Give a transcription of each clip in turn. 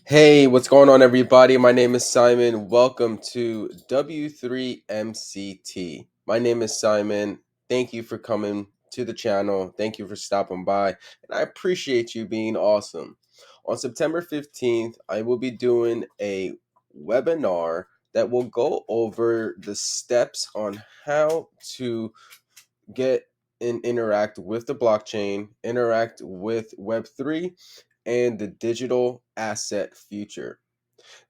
Hey, what's going on, everybody? My name is Simon. Welcome to W3MCT. My name is Simon. Thank you for coming to the channel. Thank you for stopping by. And I appreciate you being awesome. On September 15th, I will be doing a webinar that will go over the steps on how to get and interact with the blockchain, interact with Web3, and the digital asset future.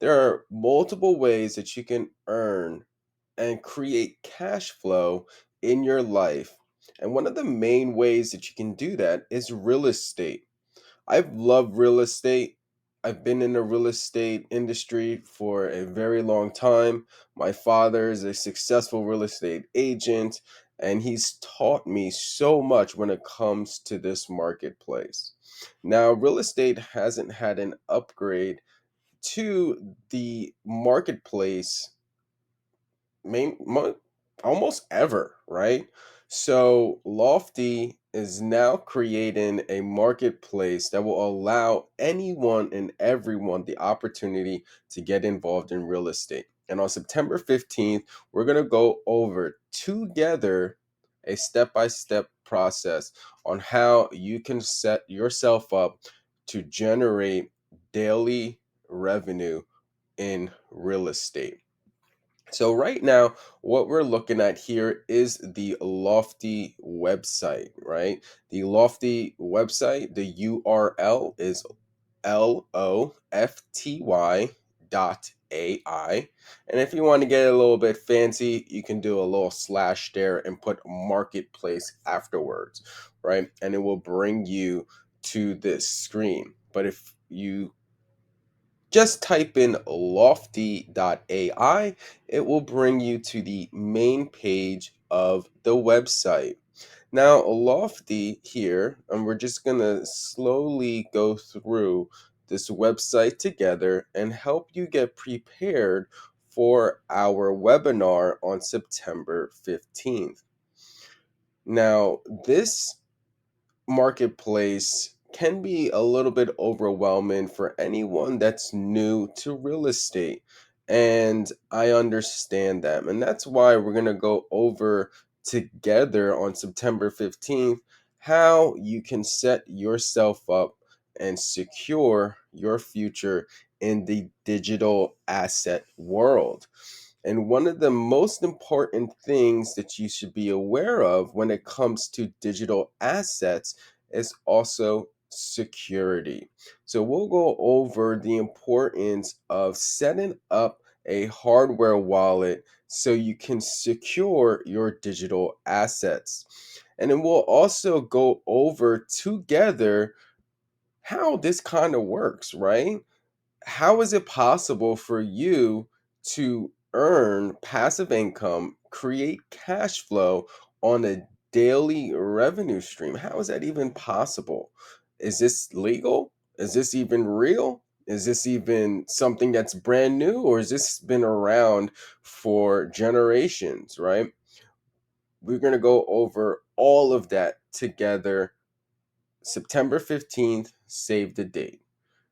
There are multiple ways that you can earn and create cash flow in your life. And one of the main ways that you can do that is real estate. I've loved real estate. I've been in the real estate industry for a very long time. My father is a successful real estate agent, and he's taught me so much when it comes to this marketplace. Now, real estate hasn't had an upgrade to the marketplace almost ever, right? So Lofty is now creating a marketplace that will allow anyone and everyone the opportunity to get involved in real estate. And on September 15th, we're going to go over together a step-by-step process on how you can set yourself up to generate daily revenue in real estate. So right now, what we're looking at here is the Lofty website, right? The Lofty website, the URL is Lofty.ai. And if you want to get a little bit fancy, you can do a little slash there and put marketplace afterwards, right? And it will bring you to this screen. But if you just type in Lofty.ai, it will bring you to the main page of the website. Now, Lofty here, and we're just going to slowly go through this website together and help you get prepared for our webinar on September 15th. Now, this marketplace can be a little bit overwhelming for anyone that's new to real estate. And I understand that. And that's why we're going to go over together on September 15th how you can set yourself up and secure your future in the digital asset world. And one of the most important things that you should be aware of when it comes to digital assets is also security. So we'll go over the importance of setting up a hardware wallet so you can secure your digital assets. And then we'll also go over together how this kind of works, right? How is it possible for you to earn passive income, create cash flow on a daily revenue stream? How is that even possible? Is this legal? Is this even real? Is this even something that's brand new, or has this been around for generations, right? We're going to go over all of that together. September 15th, save the date.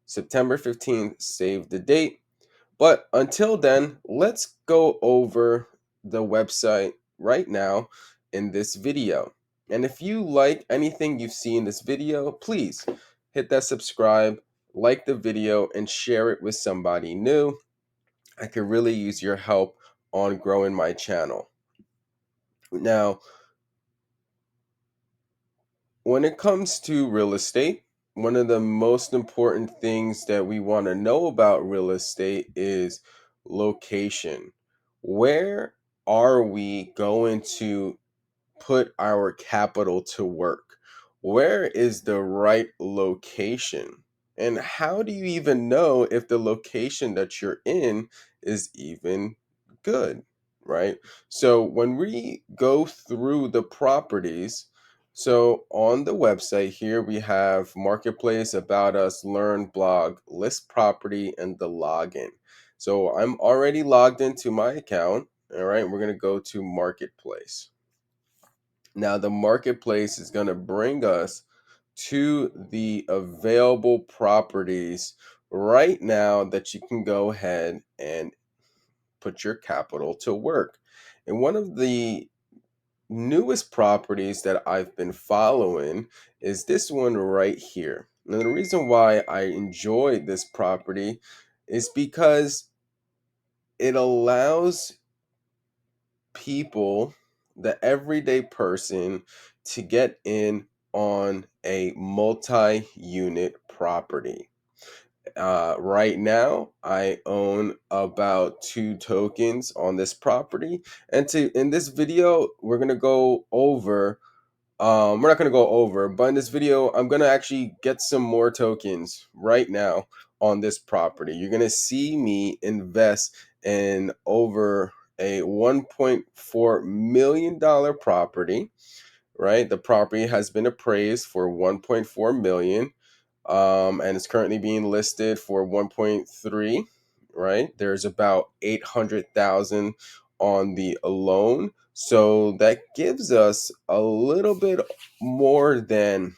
September 15th, save the date. But until then, let's go over the website right now in this video. And if you like anything you've seen in this video, please hit that subscribe, like the video, and share it with somebody new. I could really use your help on growing my channel. Now, when it comes to real estate, one of the most important things that we want to know about real estate is location. Where are we going to put our capital to work? Where is the right location? And how do you even know if the location that you're in is even good, right? So when we go through the properties, so on the website here, we have Marketplace, About Us, Learn, Blog, List Property, and the login. So I'm already logged into my account. All right, we're going to go to Marketplace. Now, the marketplace is going to bring us to the available properties right now that you can go ahead and put your capital to work. And one of the newest properties that I've been following is this one right here. Now, the reason why I enjoy this property is because it allows people, the everyday person, to get in on a multi unit property. Right now, I own about 2 tokens on this property. And in this video, we're not gonna go over, but in this video, I'm gonna actually get some more tokens right now on this property. You're gonna see me invest in over a $1.4 million property, right? The property has been appraised for 1.4 million, and it's currently being listed for 1.3, right? There's about 800,000 on the loan, so that gives us a little bit more than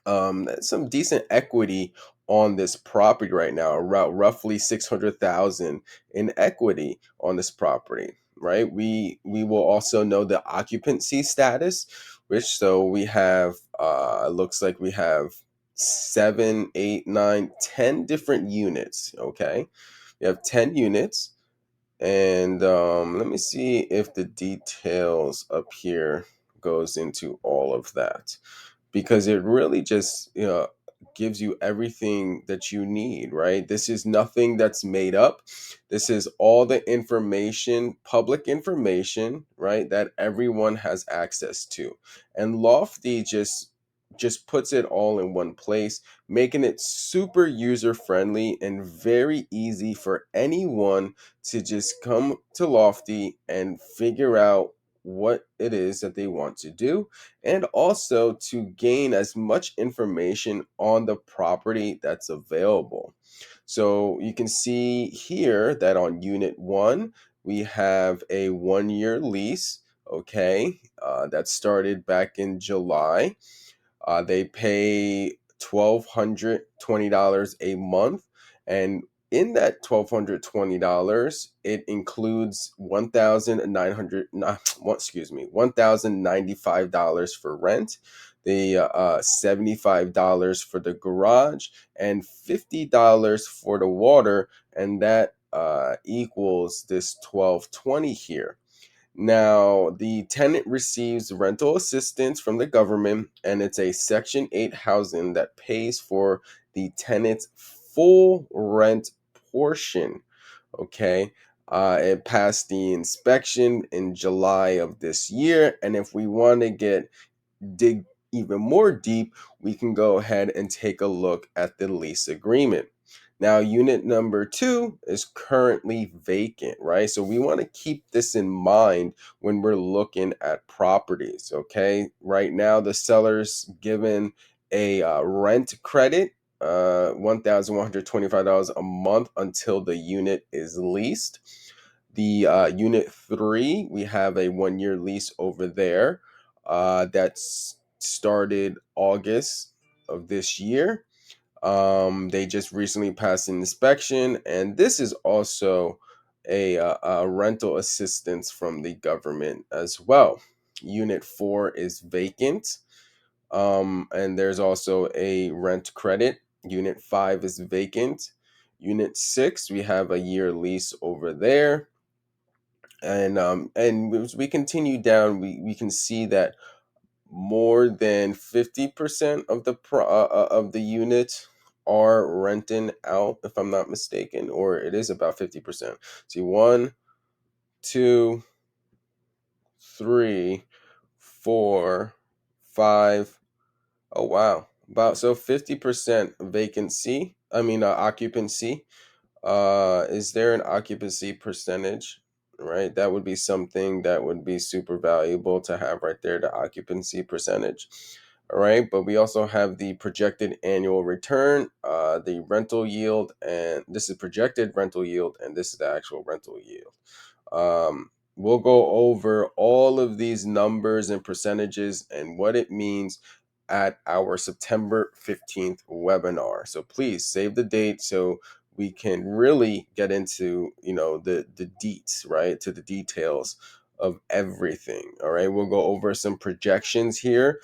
some decent equity on this property right now, around roughly 600,000 in equity on this property, right? We will also know the occupancy status, which so we have looks like we have 7, 8, 9, 10 different units. Okay, we have 10 units. And let me see if the details up here goes into all of that, because it really just gives you everything that you need, right? This is nothing that's made up. This is all the information, public information, right, that everyone has access to. And Lofty just puts it all in one place, making it super user friendly and very easy for anyone to just come to Lofty and figure out what it is that they want to do, and also to gain as much information on the property that's available. So you can see here that on unit 1, we have a 1 year lease. Okay, that started back in July. They pay $1,220 a month, and in that $1,220, it includes 1,900, excuse me, $1,095 for rent, the $75 for the garage, and $50 for the water, and that equals this 1,220 here. Now, the tenant receives rental assistance from the government, and it's a Section 8 housing that pays for the tenant's full rent portion. Okay. It passed the inspection in July of this year. And if we want to dig even more deep, we can go ahead and take a look at the lease agreement. Now, unit number 2 is currently vacant, right? So we want to keep this in mind when we're looking at properties, okay? Right now, the seller's given a rent credit, $1,125 a month until the unit is leased. The unit 3, we have a 1 year lease over there that's started August of this year. They just recently passed an inspection, and this is also a rental assistance from the government as well. Unit 4 is vacant, and there's also a rent credit. Unit 5 is vacant. Unit 6, we have a year lease over there. And as we continue down, we can see that more than 50% of the units are renting out, if I'm not mistaken, or it is about 50%. See, 1, 2, 3, 4, 5. Oh wow, about so 50% vacancy. I mean occupancy. Is there an occupancy percentage? Right, that would be something that would be super valuable to have right there, the occupancy percentage. All right, but we also have the projected annual return, the rental yield, and this is projected rental yield, and this is the actual rental yield. We'll go over all of these numbers and percentages and what it means at our September 15th webinar. So please save the date so we can really get into, the deets, right? To the details of everything. All right. We'll go over some projections here.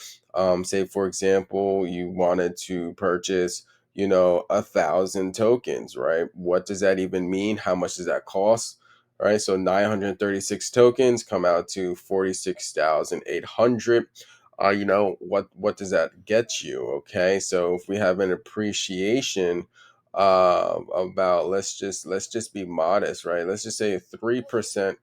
Say, for example, you wanted to purchase 1,000 tokens, right? What does that even mean? How much does that cost? All right, so 936 tokens come out to 46,800. What does that get you? Okay, so if we have an appreciation about, let's just be modest, right? Let's just say 3%,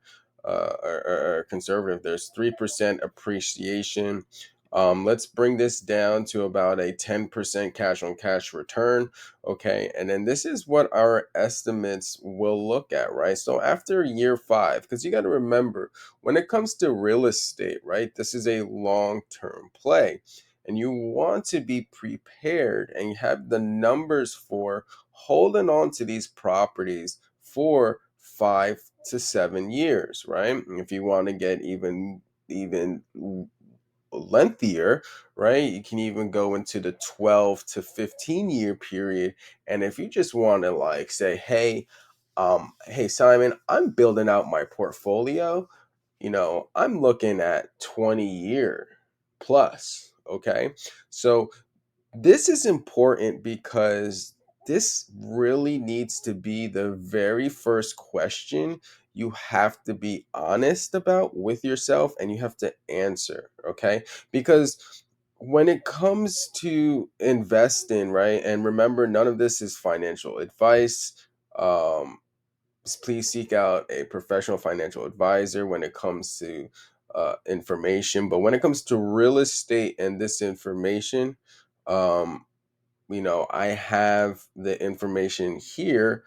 or conservative. There's 3% appreciation. Let's bring this down to about a 10% cash on cash return. Okay, and then this is what our estimates will look at, right? So after year 5, because you got to remember, when it comes to real estate, right, this is a long term play. And you want to be prepared and have the numbers for holding on to these properties for 5 to 7 years, right? And if you want to get even lengthier, right? You can even go into the 12 to 15 year period. And if you just want to like say, hey Simon, I'm building out my portfolio, I'm looking at 20-year plus. Okay. So this is important because this really needs to be the very first question you have to be honest about with yourself and you have to answer, okay? Because when it comes to investing, right? And remember, none of this is financial advice. Um, please seek out a professional financial advisor when it comes to information. But when it comes to real estate and this information, um, I have the information here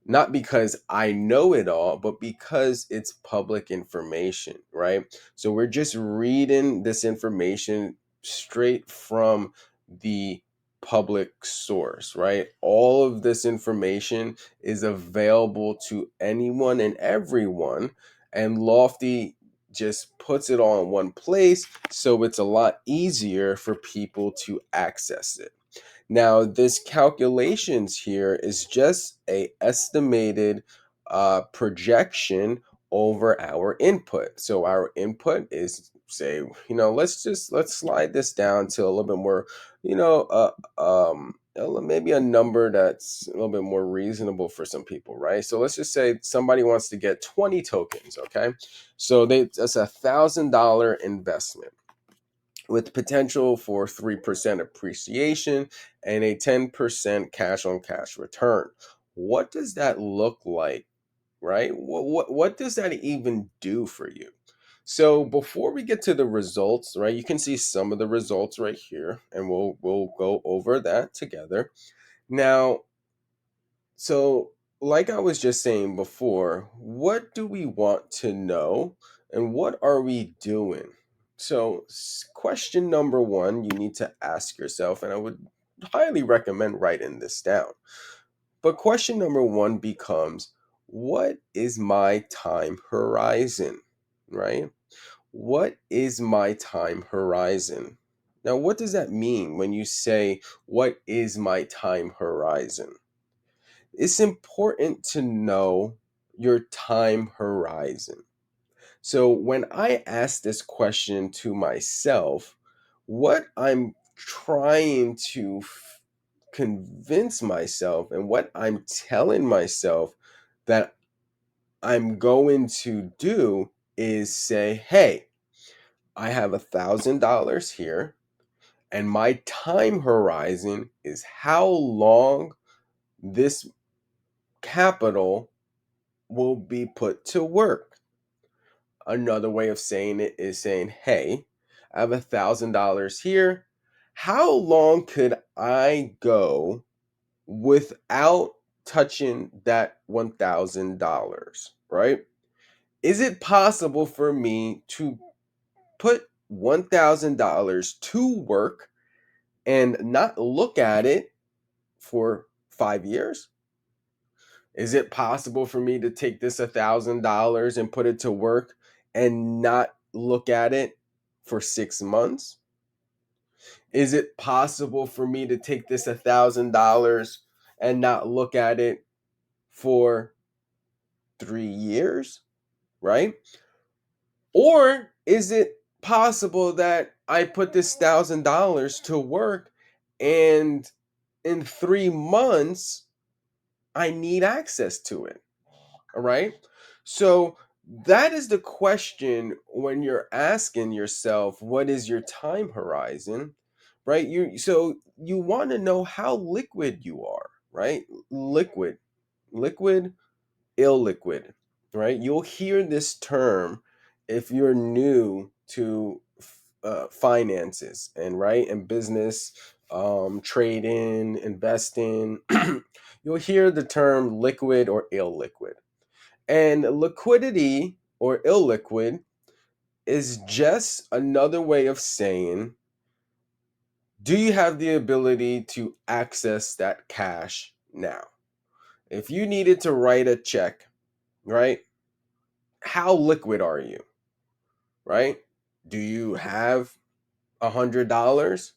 not because I know it all, but because it's public information, right? So we're just reading this information straight from the public source, right? All of this information is available to anyone and everyone, and Lofty just puts it all in one place, so it's a lot easier for people to access it. Now, this calculations here is just a estimated projection over our input. So our input is, say, let's slide this down to a little bit more, maybe a number that's a little bit more reasonable for some people, right? So let's just say somebody wants to get 20 tokens, okay? So that's $1,000 investment with potential for 3% appreciation and a 10% cash on cash return. What does that look like, right? What does that even do for you? So before we get to the results, right, you can see some of the results right here, and we'll go over that together. Now, so, like I was just saying before, what do we want to know and what are we doing? So, question number one, you need to ask yourself, and I would highly recommend writing this down. But question number one becomes, what is my time horizon? Right? What is my time horizon? Now, what does that mean when you say, what is my time horizon? It's important to know your time horizon. So when I ask this question to myself, what I'm trying to convince myself and what I'm telling myself that I'm going to do is say, hey, I have $1,000 here, and my time horizon is how long this capital will be put to work. Another way of saying it is saying, hey, I have $1,000 here. How long could I go without touching that $1,000, right? Is it possible for me to put $1,000 to work and not look at it for 5 years? Is it possible for me to take this $1,000 and put it to work and not look at it for 6 months? Is it possible for me to take this $1,000 and not look at it for 3 years, right? Or is it possible that I put this $1,000 to work and in 3 months I need access to it? All right. So that is the question when you're asking yourself, what is your time horizon? Right? You want to know how liquid you are, right? Liquid, liquid, illiquid, right? You'll hear this term if you're new to finances and right and business, trading, investing. You'll hear the term liquid or illiquid. And liquidity or illiquid is just another way of saying, do you have the ability to access that cash now? If you needed to write a check, right? How liquid are you, right? Do you have $100,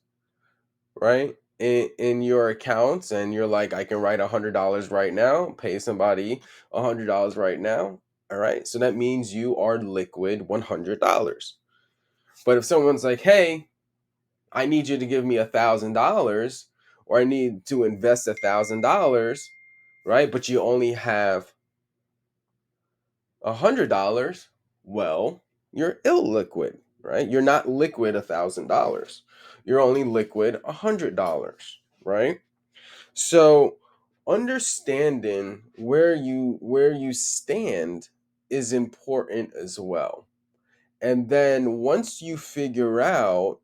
right? In your accounts, and you're like, I can write $100 right now, pay somebody $100 right now. All right. So that means you are liquid $100. But if someone's like, hey, I need you to give me $1,000, or I need to invest $1,000, right? But you only have $100, well, you're illiquid, right? You're not liquid $1,000. You're only liquid $100, right? So understanding where you stand is important as well. And then once you figure out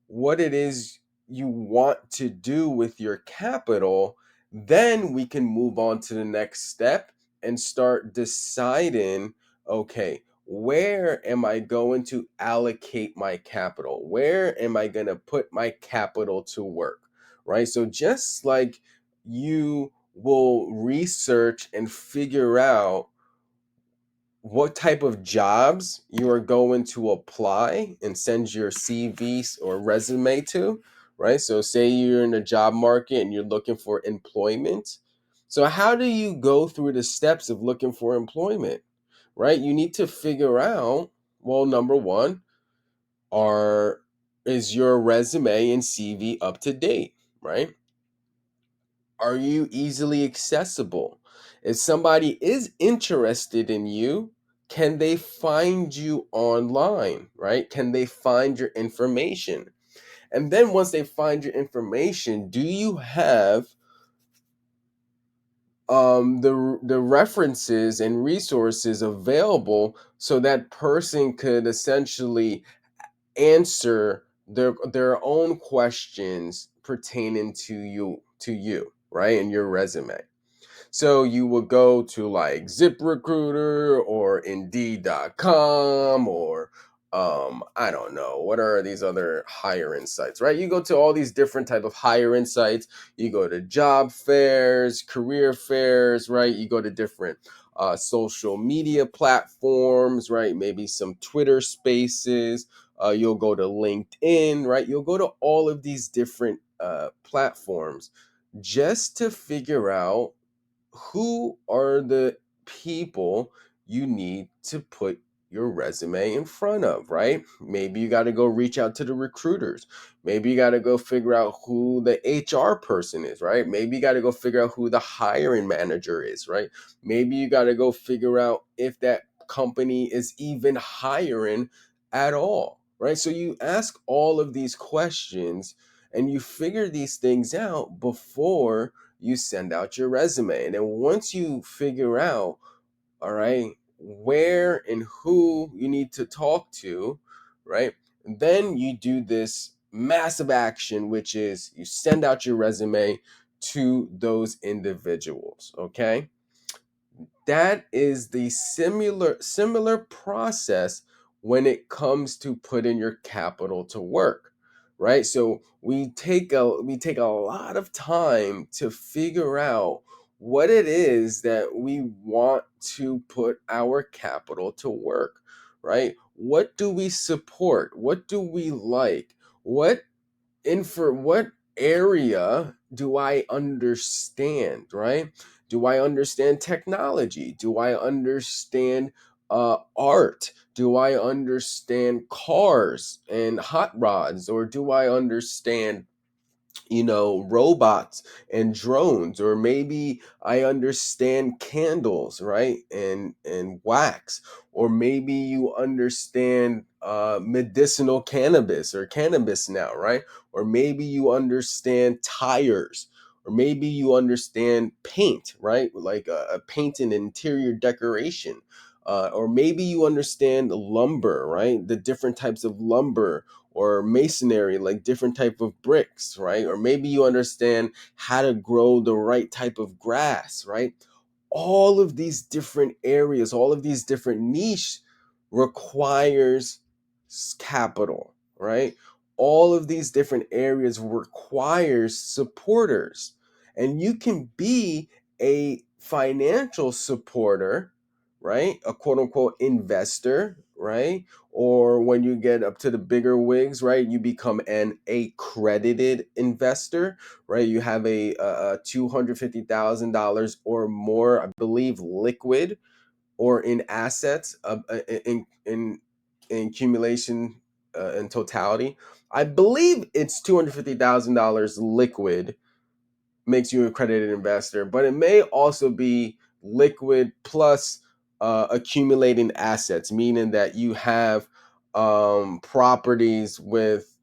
what it is you want to do with your capital, then we can move on to the next step and start deciding, okay, where am I going to allocate my capital? Where am I going to put my capital to work? Right? So just like you will research and figure out what type of jobs you are going to apply and send your CV or resume to, right? So, say you're in the job market and you're looking for employment. So, how do you go through the steps of looking for employment, right? You need to figure out, well, number one, are is your resume and CV up to date, right? Are you easily accessible? If somebody is interested in you, can they find you online, right? Can they find your information? And then once they find your information, do you have the references and resources available so that person could essentially answer their own questions pertaining to you, right? And your resume. So you would go to like ZipRecruiter or Indeed.com or I don't know, what are these other hiring sites, right? You go to all these different type of hiring sites. You go to job fairs, career fairs, right? You go to different social media platforms, right? Maybe some Twitter spaces. You'll go to LinkedIn, right? You'll go to all of these different platforms just to figure out who are the people you need to put your resume in front of, right? Maybe you got to go reach out to the recruiters. Maybe you got to go figure out who the HR person is, right? Maybe you got to go figure out who the hiring manager is, right? Maybe you got to go figure out if that company is even hiring at all, right? So you ask all of these questions and you figure these things out before you send out your resume. And then once you figure out, all right, where and who you need to talk to, right, then you do this massive action, which is you send out your resume to those individuals. Okay, that is the similar process when it comes to putting your capital to work, right? So we take a lot of time to figure out what it is that we want to put our capital to work, right? What do we support? What do we like? What for what area do I understand, right? Do I understand technology? Do I understand art? Do I understand cars and hot rods? Or do I understand, robots and drones? Or maybe I understand candles, right? And wax. Or maybe you understand medicinal cannabis or cannabis now, right? Or maybe you understand tires. Or maybe you understand paint, right? Like a paint and interior decoration. Or maybe you understand lumber, right? The different types of lumber, or masonry, like different type of bricks, right? Or maybe you understand how to grow the right type of grass, right? All of these different areas, all of these different niche requires capital, right? All of these different areas requires supporters. And you can be a financial supporter, right? A quote unquote investor, right? Or when you get up to the bigger wigs, right, you become an accredited investor, right? You have a $250,000 or more, I believe, liquid or in assets in accumulation, in totality. I believe it's $250,000 liquid makes you an accredited investor, but it may also be liquid plus accumulating assets, meaning that you have properties with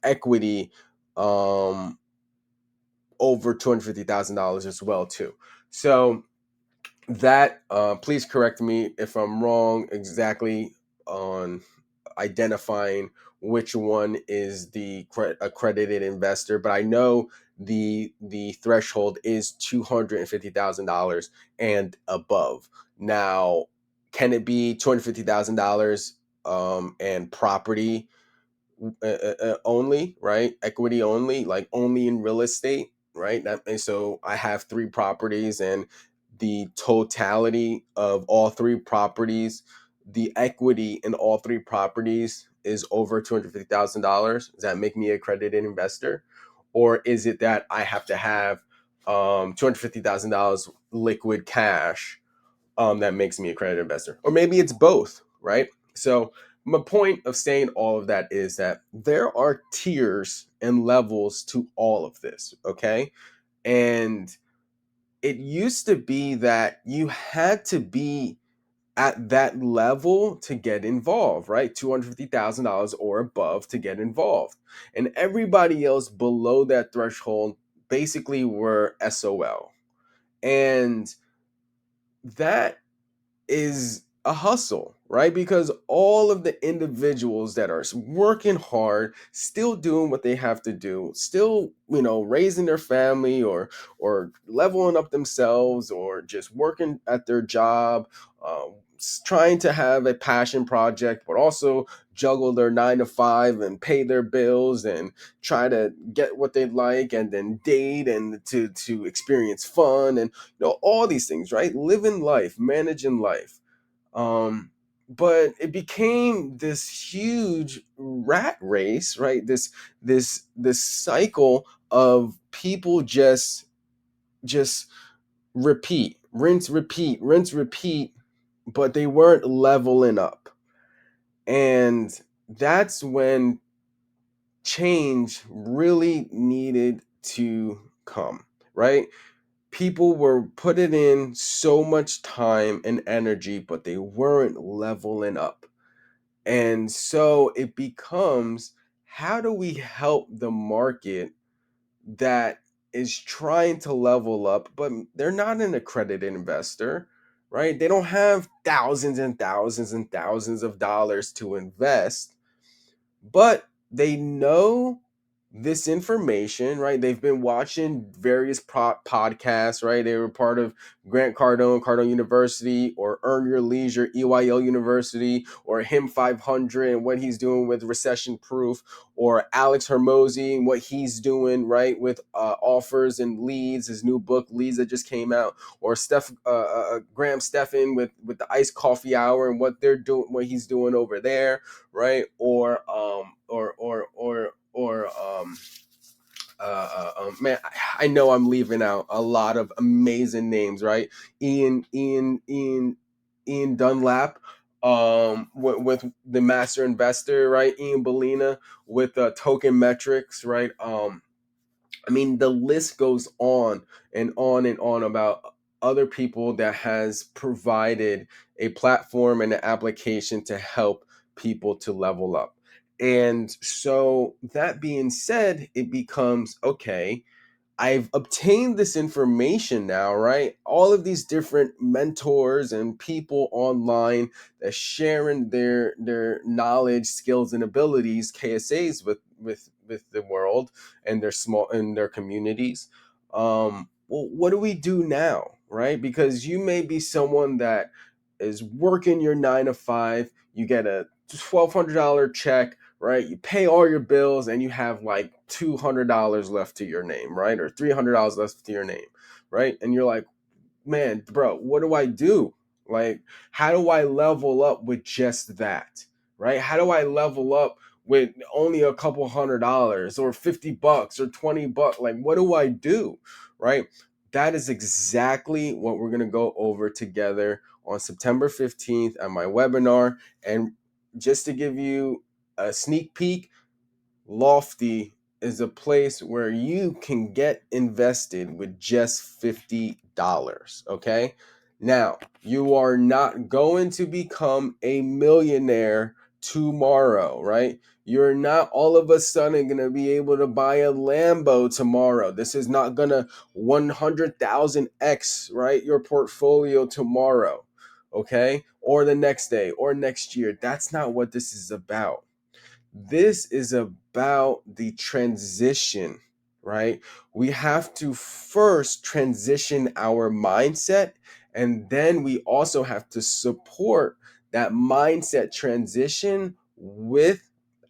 equity um, over $250,000 as well too. So that please correct me if I'm wrong exactly on identifying which one is the accredited investor, but I know the threshold is $250,000 and above. Now, can it be $250,000 and property only, right? Equity only, like only in real estate, right? And so I have three properties, and the totality of all three properties, the equity in all three properties is over $250,000. Does that make me a accredited investor? Or is it that I have to have $250,000 liquid cash that makes me a accredited investor? Or maybe it's both, right? So my point of saying all of that is that there are tiers and levels to all of this, okay? And it used to be that you had to be at that level to get involved, right? $250,000 or above to get involved. And everybody else below that threshold basically were SOL. And that is a hustle, right? Because all of the individuals that are working hard, still doing what they have to do, still, raising their family, or leveling up themselves, or just working at their job, trying to have a passion project, but also juggle their 9 to 5 and pay their bills and try to get what they like, and then date and to experience fun, and all these things, right? Living life, managing life. But it became this huge rat race, right? This cycle of people just repeat, rinse, repeat, but they weren't leveling up. And that's when change really needed to come, right? People were putting in so much time and energy, but they weren't leveling up. And so it becomes, how do we help the market that is trying to level up, but they're not an accredited investor, right? They don't have thousands and thousands and thousands of dollars to invest, but they know this information, right? They've been watching various podcasts, right? They were part of Grant Cardone University, or Earn Your Leisure, EYL University, or Him 500 and what he's doing with Recession Proof, or Alex Hermosi and what he's doing, right, with offers and leads, his new book Leads that just came out, or Graham Stephan with the Iced Coffee Hour and what they're doing, what he's doing over there, right? Or man, I know I'm leaving out a lot of amazing names, right? Ian Dunlap, with the master investor, right? Ian Bellina with token metrics, right? I mean, the list goes on and on and on about other people that has provided a platform and an application to help people to level up. And so that being said, it becomes okay, I've obtained this information now, right? All of these different mentors and people online that sharing their knowledge, skills, and abilities, KSAs with the world and their communities. Well, what do we do now, right? Because you may be someone that is working your 9 to 5, you get a $1,200 check, right? You pay all your bills and you have like $200 left to your name, right? Or $300 left to your name, right? And you're like, man, bro, what do I do? Like, how do I level up with just that, right? How do I level up with only a couple $100 or $50 or $20? Like, what do I do, right? That is exactly what we're going to go over together on September 15th at my webinar. And just to give you a sneak peek, Lofty is a place where you can get invested with just $50. Okay. Now, you are not going to become a millionaire tomorrow, right? You're not all of a sudden going to be able to buy a Lambo tomorrow. This is not going to 100,000x, right? Your portfolio tomorrow, okay? Or the next day or next year. That's not what this is about. This is about the transition, right? We have to first transition our mindset, and then we also have to support that mindset transition with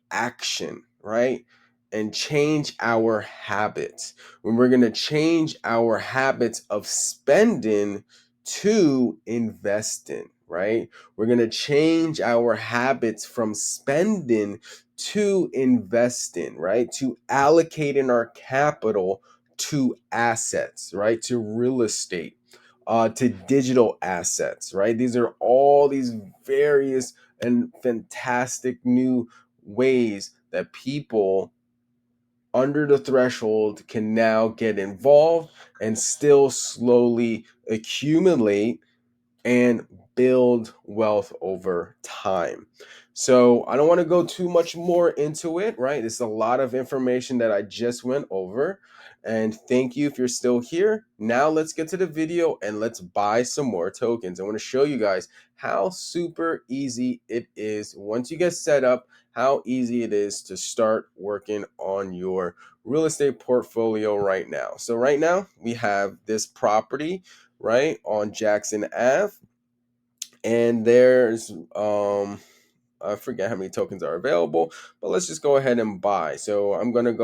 action, right? And change our habits. When we're going to change our habits of spending to investing, right? We're going to change our habits from spending to investing, right? To allocating our capital to assets, right? To real estate, to digital assets, right? These are all these various and fantastic new ways that people under the threshold can now get involved and still slowly accumulate and build wealth over time. So I don't want to go too much more into it, right? It's a lot of information that I just went over. And thank you if you're still here. Now let's get to the video and let's buy some more tokens. I want to show you guys how super easy it is once you get set up, how easy it is to start working on your real estate portfolio right now. So right now we have this property right on Jackson Ave, and there's I forget how many tokens are available, but let's just go ahead and buy. So I'm going to go